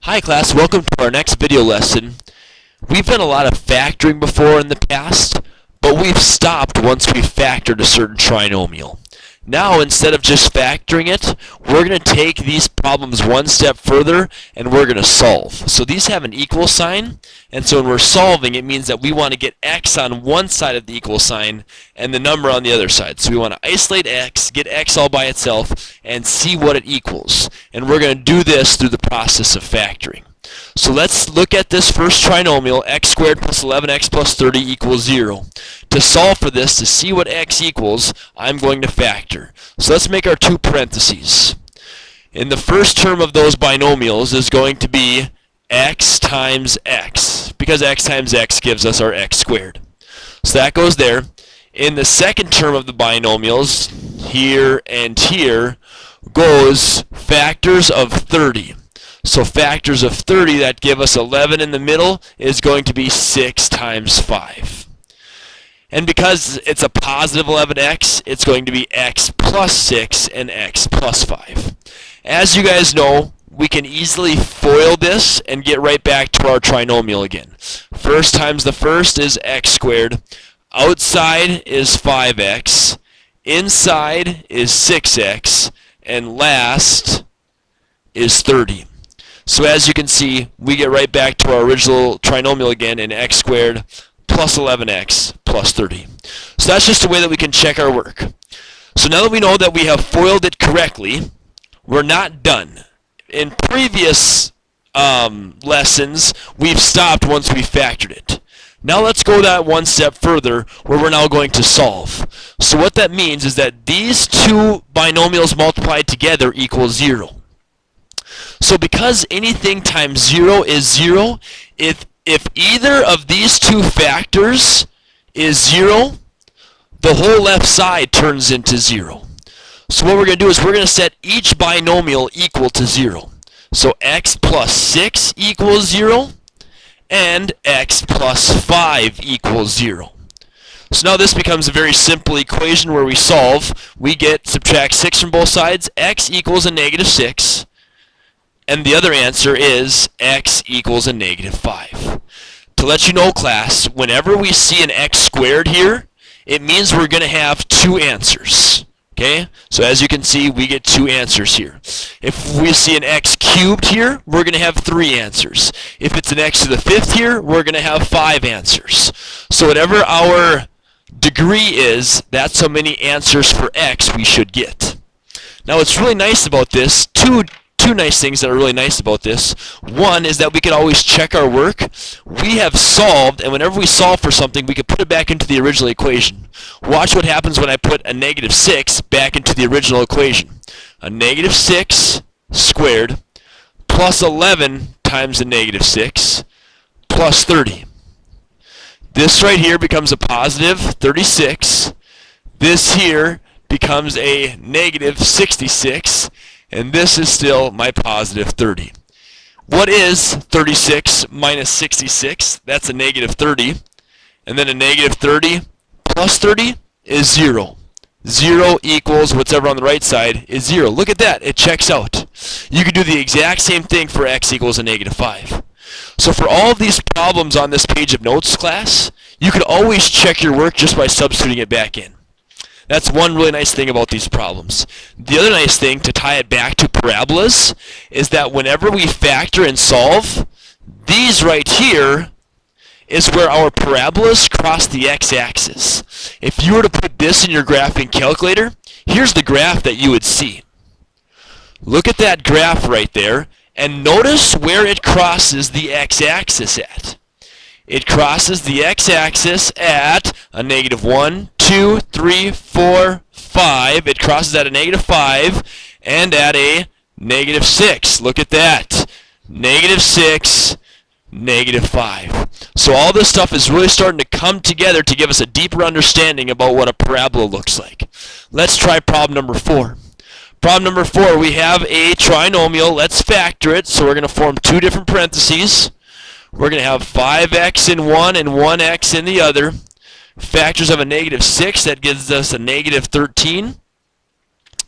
Hi class, welcome to our next video lesson. We've done a lot of factoring before in the past, but we've stopped once we've factored a certain trinomial. Now, instead of just factoring it, we're going to take these problems one step further and we're going to solve. So these have an equal sign, and so when we're solving, it means that we want to get x on one side of the equal sign and the number on the other side. So we want to isolate x, get x all by itself, and see what it equals. And we're going to do this through the process of factoring. So let's look at this first trinomial, x squared plus 11x plus 30 equals 0. To solve for this, to see what x equals, I'm going to factor. So let's make our two parentheses. In the first term of those binomials is going to be x times x, because x times x gives us our x squared. So that goes there. In the second term of the binomials, here and here, goes factors of 30. So factors of 30 that give us 11 in the middle is going to be 6 times 5. And because it's a positive 11x, it's going to be x plus 6 and x plus 5. As you guys know, we can easily FOIL this and get right back to our trinomial again. First times the first is x squared. Outside is 5x. Inside is 6x. And last is 30. So as you can see, we get right back to our original trinomial again in x squared plus 11x plus 30. So that's just a way that we can check our work. So now that we know that we have FOILed it correctly, we're not done. In previous lessons, we've stopped once we factored it. Now let's go that one step further where we're now going to solve. So what that means is that these two binomials multiplied together equals 0. So because anything times 0 is 0, if either of these two factors is 0, the whole left side turns into 0. So what we're going to do is we're going to set each binomial equal to 0. So x plus 6 equals 0, and x plus 5 equals 0. So now this becomes a very simple equation where we solve. We subtract 6 from both sides, x equals a negative 6. And the other answer is x equals a negative 5. To let you know, class, whenever we see an x squared here, it means we're going to have two answers. Okay? So as you can see, we get two answers here. If we see an x cubed here, we're going to have 3 answers. If it's an x to the 5th here, we're going to have 5 answers. So whatever our degree is, that's how many answers for x we should get. Now what's really nice about this, two nice things that are really nice about this. One is that we can always check our work. We have solved, and whenever we solve for something, we can put it back into the original equation. Watch what happens when I put a negative 6 back into the original equation. A negative 6 squared plus 11 times a negative 6 plus 30. This right here becomes a positive 36. This here becomes a negative 66. And this is still my positive 30. What is 36 minus 66? That's a negative 30. And then a negative 30 plus 30 is 0. 0 equals whatever on the right side is 0. Look at that. It checks out. You could do the exact same thing for x equals a negative 5. So for all of these problems on this page of notes, class, you could always check your work just by substituting it back in. That's one really nice thing about these problems. The other nice thing, to tie it back to parabolas, is that whenever we factor and solve, these right here is where our parabolas cross the x-axis. If you were to put this in your graphing calculator, here's the graph that you would see. Look at that graph right there, and notice where it crosses the x-axis at. It crosses the x-axis at a negative 1, 2, 3, 4, 5. It crosses at a negative 5 and at a negative 6. Look at that. Negative 6, negative 5. So all this stuff is really starting to come together to give us a deeper understanding about what a parabola looks like. Let's try problem number 4. Problem number 4, we have a trinomial. Let's factor it. So we're going to form two different parentheses. We're going to have 5x in one and 1x in the other. Factors of a negative 6, that gives us a negative 13,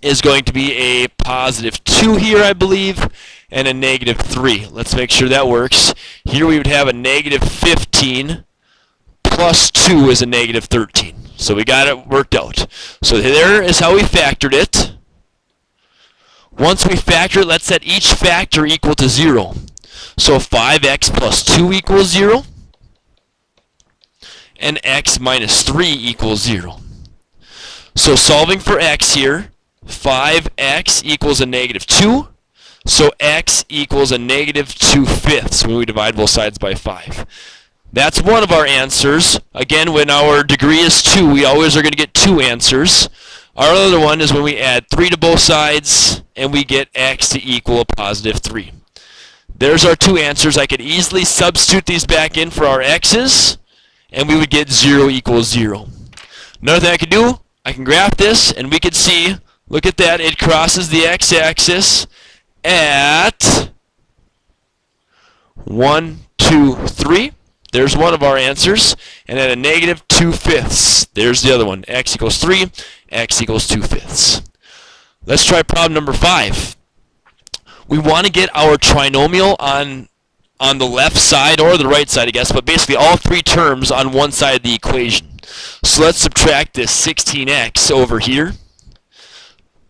is going to be a positive 2 here, I believe. and a negative 3. Let's make sure that works. Here we would have a negative 15 plus 2 is a negative 13. So we got it worked out. So there is how we factored it. Once we factor it, let's set each factor equal to 0. So 5x plus 2 equals 0, and x minus 3 equals 0. So solving for x here, 5x equals a negative 2, so x equals a negative 2/5 when we divide both sides by 5. That's one of our answers. Again, when our degree is 2, we always are going to get 2 answers. Our other one is when we add 3 to both sides, and we get x to equal a positive 3. There's our 2 answers. I could easily substitute these back in for our x's, and we would get 0 equals 0. Another thing I could do, I can graph this, and we could see, look at that, it crosses the x-axis at 1, 2, 3. There's one of our answers. And at a negative 2/5, there's the other one. X equals 3, x equals 2/5. Let's try problem number 5. We want to get our trinomial on the left side, or the right side, I guess, but basically all 3 terms on one side of the equation. So let's subtract this 16x over here.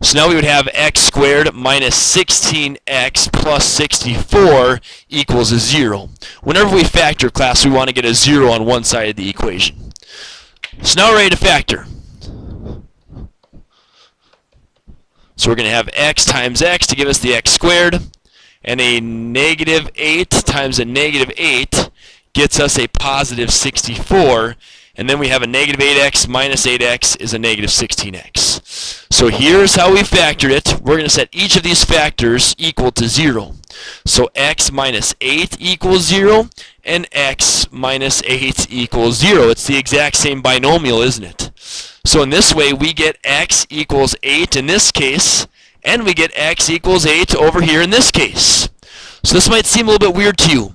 So now we would have x squared minus 16x plus 64 equals a 0. Whenever we factor, class, we want to get a 0 on one side of the equation. So now we're ready to factor. So we're going to have x times x to give us the x squared, and a negative 8 times a negative 8 gets us a positive 64, and then we have a negative 8x minus 8x is a negative 16x. So here's how we factored it. We're going to set each of these factors equal to 0. So x minus 8 equals 0, and x minus 8 equals 0. It's the exact same binomial, isn't it? So in this way, we get x equals 8 in this case, and we get x equals 8 over here in this case. So this might seem a little bit weird to you.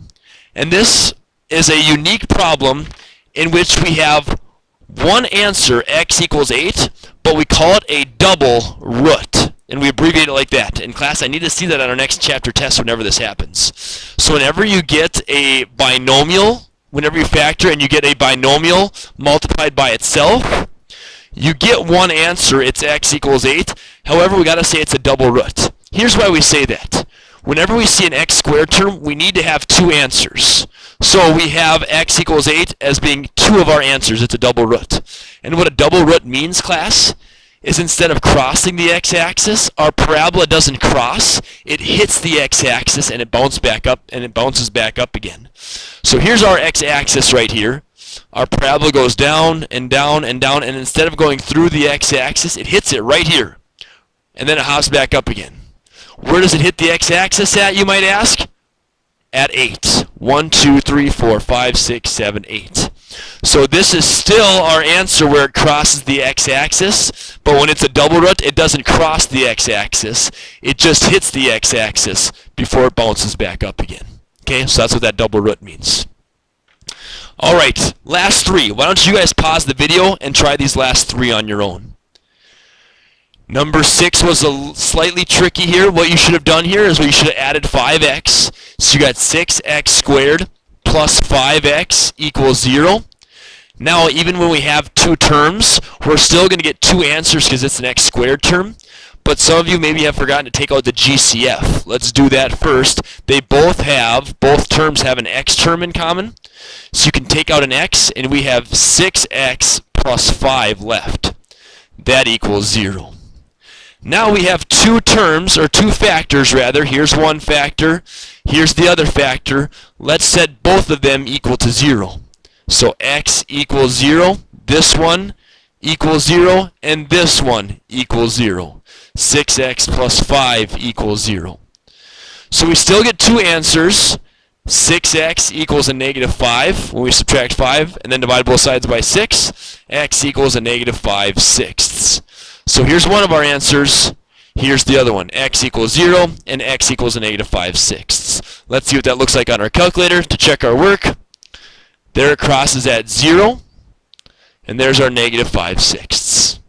And this is a unique problem in which we have one answer, x equals 8, but we call it a double root. And we abbreviate it like that. In class, I need to see that on our next chapter test whenever this happens. So whenever you get a binomial, whenever you factor and you get a binomial multiplied by itself, you get one answer, it's x equals 8. However, we got to say it's a double root. Here's why we say that. Whenever we see an x squared term, we need to have 2 answers. So we have x equals 8 as being 2 of our answers. It's a double root. And what a double root means, class, is instead of crossing the x-axis, our parabola doesn't cross. It hits the x-axis and it bounces back up, and it bounces back up again. So here's our x-axis right here. Our parabola goes down and down and down, and instead of going through the x-axis, it hits it right here. And then it hops back up again. Where does it hit the x-axis at, you might ask? At 8. 1, 2, 3, 4, 5, 6, 7, 8. So this is still our answer where it crosses the x-axis, but when it's a double root, it doesn't cross the x-axis. It just hits the x-axis before it bounces back up again. Okay, so that's what that double root means. All right, last 3. Why don't you guys pause the video and try these last 3 on your own. Number 6 was slightly tricky here. What you should have done here is you should have added 5x. So you got 6x squared plus 5x equals 0. Now, even when we have 2 terms, we're still going to get 2 answers because it's an x squared term. But some of you maybe have forgotten to take out the GCF. Let's do that first. Both terms have an x term in common. So you can take out an x, and we have 6x plus 5 left. That equals 0. Now we have 2 terms, or 2 factors rather. Here's one factor, here's the other factor. Let's set both of them equal to 0. So x equals 0, this one equals 0, and this one equals 0. 6x plus 5 equals 0. So we still get 2 answers. 6x equals a negative 5 when we subtract 5, and then divide both sides by 6. X equals a negative 5/6. So here's one of our answers. Here's the other one. X equals 0, and x equals a negative 5/6. Let's see what that looks like on our calculator to check our work. There it crosses at 0, and there's our negative 5/6.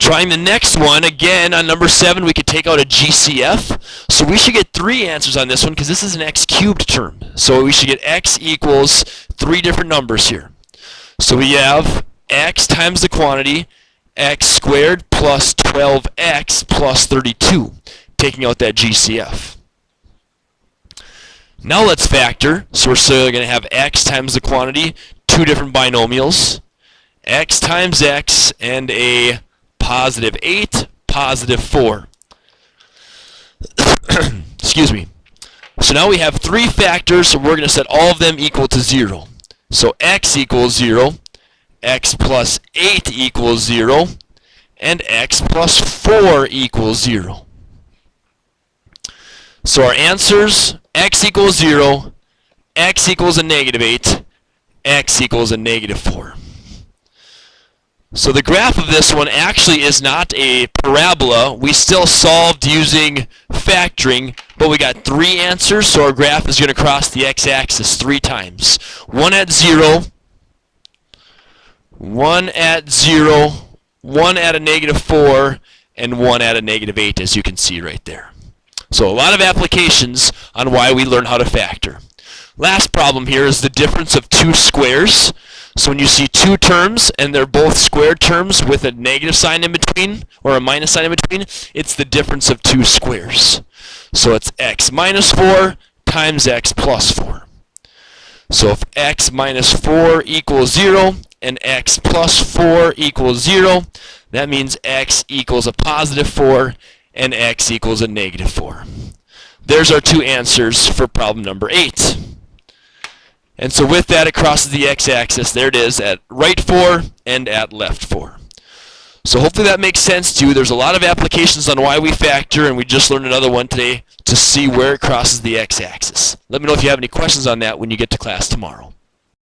Trying the next one, again, on number 7, we could take out a GCF. So we should get 3 answers on this one because this is an x cubed term. So we should get x equals 3 different numbers here. So we have x times the quantity, x squared plus 12x plus 32, taking out that GCF. Now let's factor. So we're still going to have x times the quantity, 2 different binomials, x times x, and a positive 8, positive 4. Excuse me. So now we have 3 factors, so we're going to set all of them equal to 0. So x equals 0, x plus 8 equals 0, and x plus 4 equals 0. So our answers, x equals 0, x equals a negative 8, x equals a negative 4. So the graph of this one actually is not a parabola. We still solved using factoring, but we got 3 answers, so our graph is going to cross the x-axis 3 times. 1 at 0, 1 at 0, 1 at a negative 4, and 1 at a negative 8, as you can see right there. So a lot of applications on why we learn how to factor. Last problem here is the difference of 2 squares. So when you see 2 terms and they're both squared terms with a negative sign in between or a minus sign in between, it's the difference of 2 squares. So it's x minus 4 times x plus 4. So if x minus 4 equals 0 and x plus 4 equals 0, that means x equals a positive 4 and x equals a negative 4. There's our 2 answers for problem number 8. And so with that, it crosses the x-axis. There it is at right 4 and at left 4. So hopefully that makes sense to you. There's a lot of applications on why we factor, and we just learned another one today to see where it crosses the x-axis. Let me know if you have any questions on that when you get to class tomorrow.